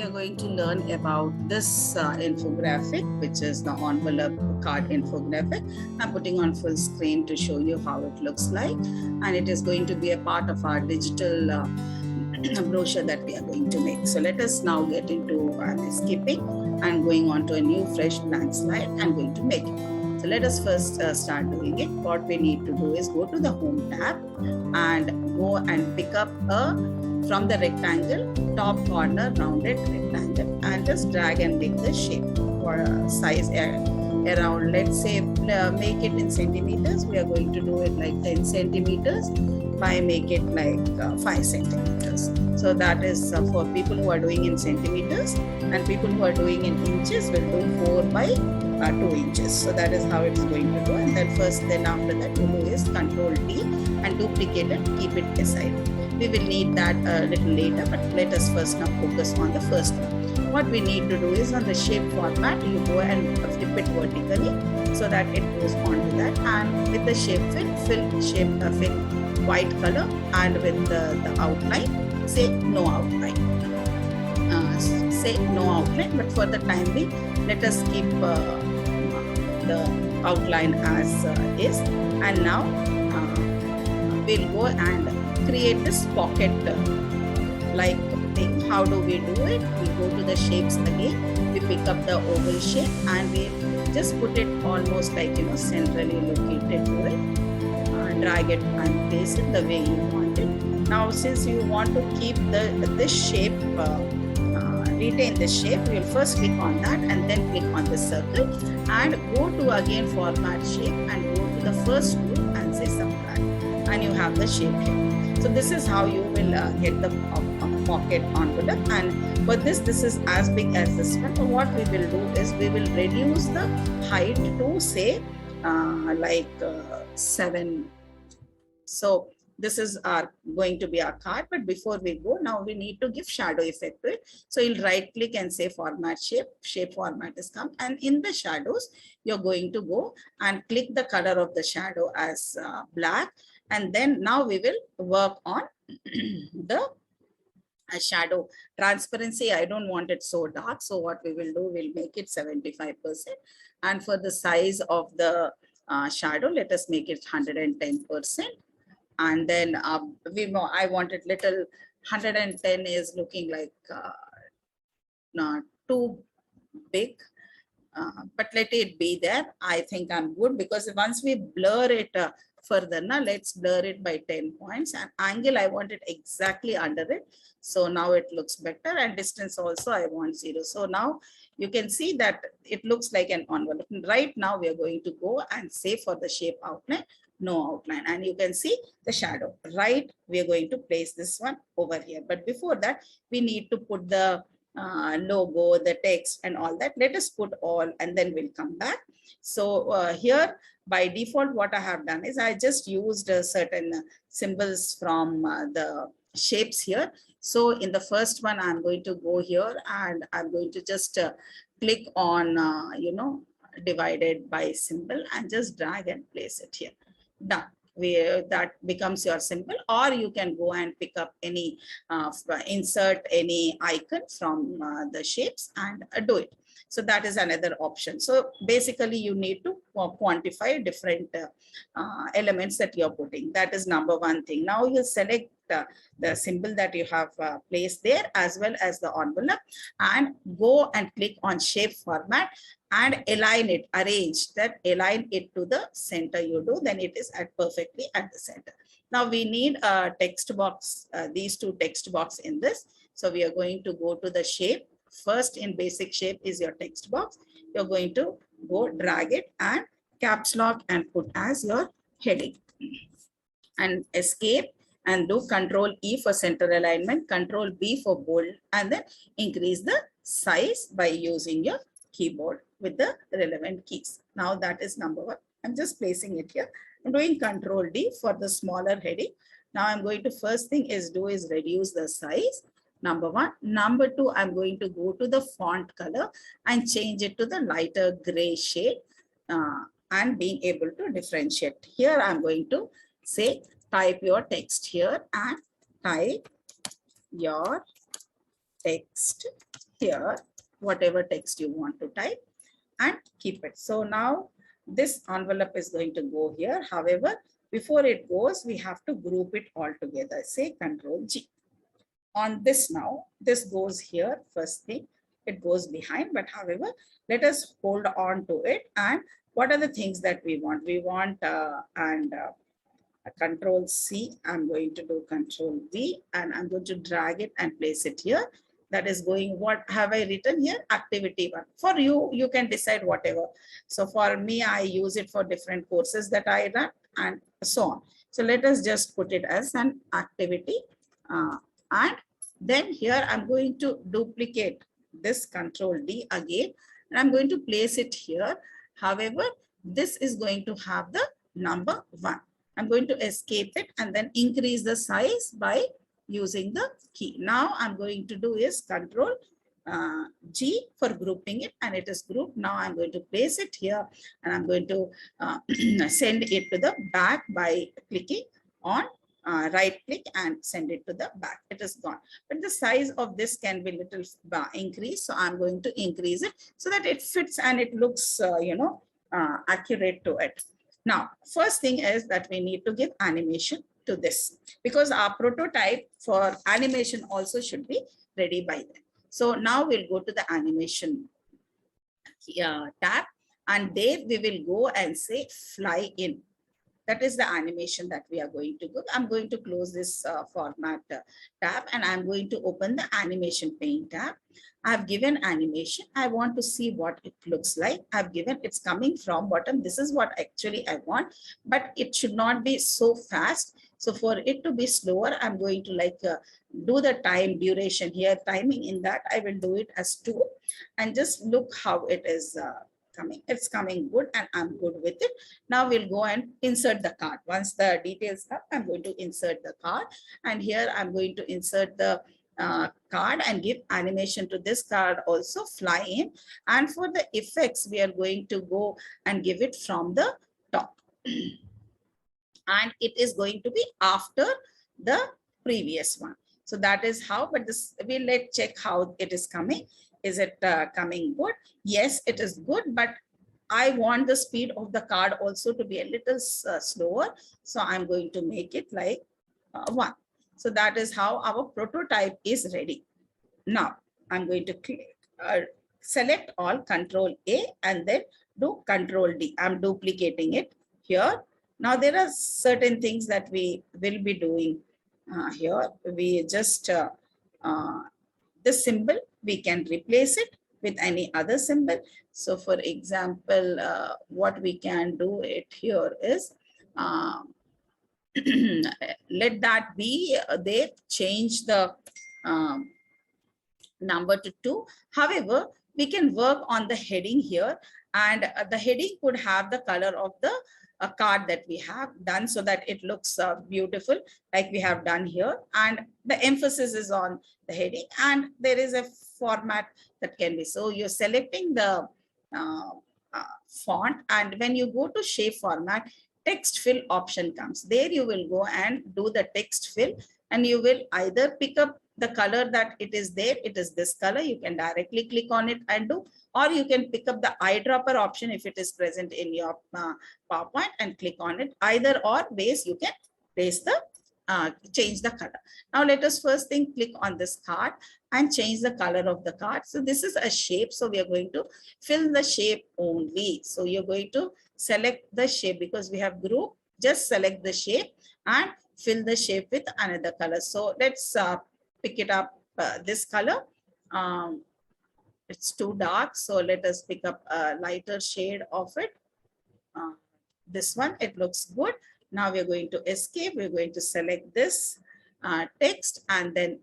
are going to learn about this infographic, which is the envelope card infographic. I'm putting on full screen to show you how it looks like, and it is going to be a part of our digital brochure that we are going to make. So let us now get into skipping and going on to a new fresh blank slide and going to make it. So let us first start doing it. What we need to do is go to the home tab and go and pick up from the rectangle top corner rounded rectangle and just drag and make the shape for a size around, let's say make it in centimeters. We are going to do it like 10 centimeters by make it like 5 centimeters. So that is for people who are doing in centimeters, and people who are doing in inches will do 4 by 2 inches. So that is how it's going to do. And then after that you do is Control D and duplicate it, keep it aside. We will need that a little later, but let us first now focus on the first one. What we need to do is on the shape format, you go and flip it vertically so that it goes onto that, and with the shape fill white color, and with the outline, say no outline. Say no outline, but for the time being, let us keep the outline as is. And now we'll go and create this pocket like thing. How do we do it? We go to the shapes again, we pick up the oval shape and we just put it almost like centrally located to it, drag it and place it the way you want it. Now since you want to keep this shape, retain the shape, we will first click on that and then click on the circle and go to again format shape and go to the first group and say subtract, and you have the shape here. So this is how you will get the pocket envelope, and for this is as big as this one. So what we will do is we will reduce the height to say like 7. So this is going to be our card, but before we go, now we need to give shadow effect to it. So you'll right click and say format shape format is come, and in the shadows you're going to go and click the color of the shadow as black, and then now we will work on the shadow transparency. I don't want it so dark, so what we will do, we'll make it 75%, and for the size of the shadow, let us make it 110%. And then I want it little 110 is looking like not too big, but let it be there. I think I'm good, because once we blur it further, now let's blur it by 10 points, and angle I want it exactly under it. So now it looks better, and distance also I want 0. So now you can see that it looks like an envelope. Right now we are going to go and say for the shape outline, no outline, and you can see the shadow. Right, we are going to place this one over here, but before that we need to put the logo, the text and all that. Let us put all and then we'll come back. So here by default what I have done is I just used certain symbols from the shapes here. So in the first one I'm going to go here and I'm going to just click on divided by symbol and just drag and place it here. Done. That becomes your symbol, or you can go and pick up any insert any icon from the shapes and do it. So that is another option. So basically you need to quantify different elements that you're putting. That is number one thing. Now you select the symbol that you have placed there as well as the envelope, and go and click on shape format and align it, align it to the center you do, then it is perfectly at the center. Now we need a text box, these two text box in this. So we are going to go to the shape. First in basic shape is your text box. You're going to go drag it and caps lock and put as your heading, and escape and do Control E for center alignment, Control B for bold, and then increase the size by using your keyboard with the relevant keys. Now that is number one. I'm just placing it here. I'm doing Control D for the smaller heading. Now I'm going to first thing is reduce the size. Number one. Number two, I'm going to go to the font color and change it to the lighter gray shade and being able to differentiate. Here I'm going to say type your text here and type your text here whatever text you want to type and keep it. So now this envelope is going to go here. However, before it goes, we have to group it all together. Say Control G. On this now, this goes here, first thing, it goes behind, but however, let us hold on to it. And what are the things that we want? We want Control C, I'm going to do Control V, and I'm going to drag it and place it here. That is going, what have I written here? Activity 1. For you, you can decide whatever. So for me, I use it for different courses that I run and so on. So let us just put it as an activity. And then here I'm going to duplicate this Control D again, and I'm going to place it here. However, this is going to have the number 1. I'm going to escape it and then increase the size by using the key. Now I'm going to do is Control G for grouping it, and it is grouped. Now I'm going to place it here, and I'm going to send it to the back by clicking on right click and send it to the back. It is gone, but the size of this can be little increased, so I'm going to increase it so that it fits and it looks accurate to it. Now first thing is that we need to give animation to this, because our prototype for animation also should be ready by then. So now we'll go to the animation tab, and there we will go and say fly in. That is the animation that we are going to go. I'm going to close this format tab, and I'm going to open the animation pane tab. I've given animation. I want to see what it looks like. I've given, it's coming from bottom. This is what actually I want, but it should not be so fast. So for it to be slower, I'm going to do the time duration here, timing in that. I will do it as 2, and just look how it is coming. It's coming good, and I'm good with it. Now we'll go and insert the card. Once the details come, I'm going to insert the card, and here I'm going to insert the card and give animation to this card also, fly in. And for the effects, we are going to go and give it from the top. And it is going to be after the previous one. So that is how, but this let's check how it is coming. Is it coming good? Yes, it is good, but I want the speed of the card also to be a little slower. So I'm going to make it like 1. So that is how our prototype is ready. Now I'm going to click, select all, Control A, and then do Control D. I'm duplicating it here. Now there are certain things that we will be doing here. We just, this symbol, we can replace it with any other symbol. So for example, what we can do it here is, let that be, they change the number to 2. However, we can work on the heading here, and the heading could have the color of the card that we have done, so that it looks beautiful like we have done here, and the emphasis is on the heading, and there is a format that can be. So you're selecting the font, and when you go to shape format, text fill option comes. There you will go and do the text fill, and you will either pick up the color that it is there. It is this color. You can directly click on it and do, or you can pick up the eyedropper option if it is present in your PowerPoint and click on it. Either or ways you can place the change the color. Now let us first thing click on this card and change the color of the card. So this is a shape. So we are going to fill the shape only. So you're going to select the shape because we have group. Just select the shape and fill the shape with another color. So let's pick it up this color. It's too dark, so let us pick up a lighter shade of it. This one, it looks good. Now we're going to escape. We're going to select this text, and then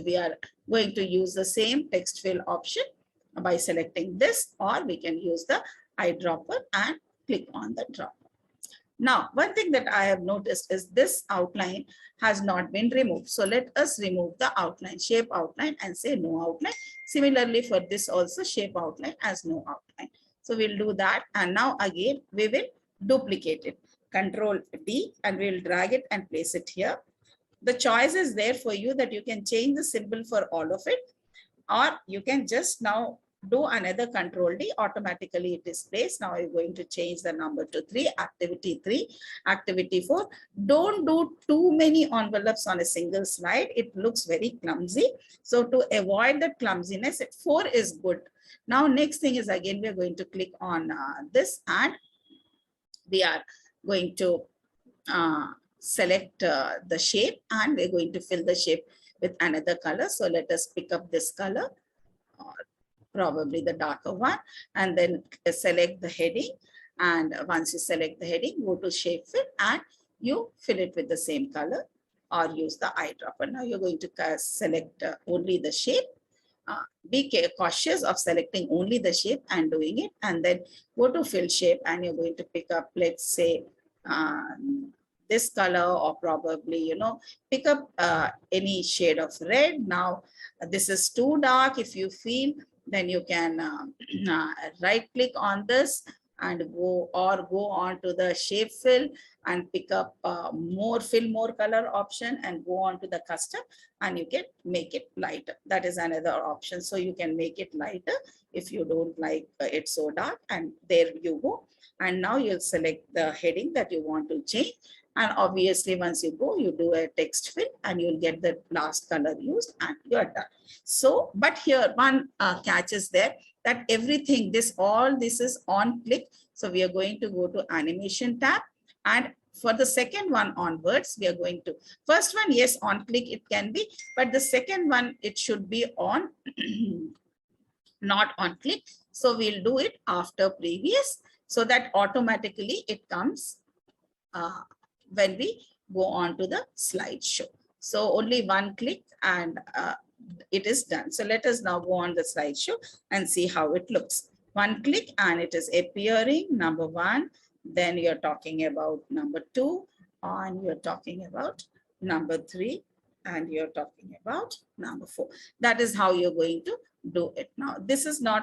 we are going to use the same text fill option by selecting this, or we can use the eyedropper and click on the dropper. Now, one thing that I have noticed is this outline has not been removed. So let us remove the outline, shape outline, and say no outline. Similarly for this also, shape outline as no outline. So we'll do that. And now again, we will duplicate it. Control D, and we'll drag it and place it here. The choice is there for you that you can change the symbol for all of it. or you can just now do another control D, automatically it displays. Now you're going to change the number to 3, activity 3, activity 4. Don't do too many envelopes on a single slide. It looks very clumsy. So to avoid the clumsiness, 4 is good. Now next thing is, again, we're going to click on this, and we are going to select the shape, and we're going to fill the shape with another color. So let us pick up this color, or probably the darker one, and then select the heading. And once you select the heading, go to shape fill, and you fill it with the same color, or use the eyedropper. Now you're going to select only the shape. Be cautious of selecting only the shape and doing it, and then go to fill shape, and you're going to pick up, let's say, this color, or probably, pick up any shade of red. Now this is too dark. If you feel, then you can right click on this and go on to the shape fill and pick up fill more color option, and go on to the custom, and you can make it lighter. That is another option. So you can make it lighter if you don't like it so dark, and there you go. And now you'll select the heading that you want to change. And obviously, once you go, you do a text fill, and you'll get the last color used, and you're done. So, but here one catch is there, that everything, all this is on click. So we are going to go to animation tab, and for the second one onwards, we are going to, first one, yes, on click it can be, but the second one, it should be on, not on click. So we'll do it after previous, so that automatically it comes when we go on to the slideshow. So only one click, and it is done. So let us now go on the slideshow and see how it looks. One click, and it is appearing number 1. Then you're talking about number 2, and you're talking about number 3, and you're talking about number 4. That is how you're going to do it. Now, this is not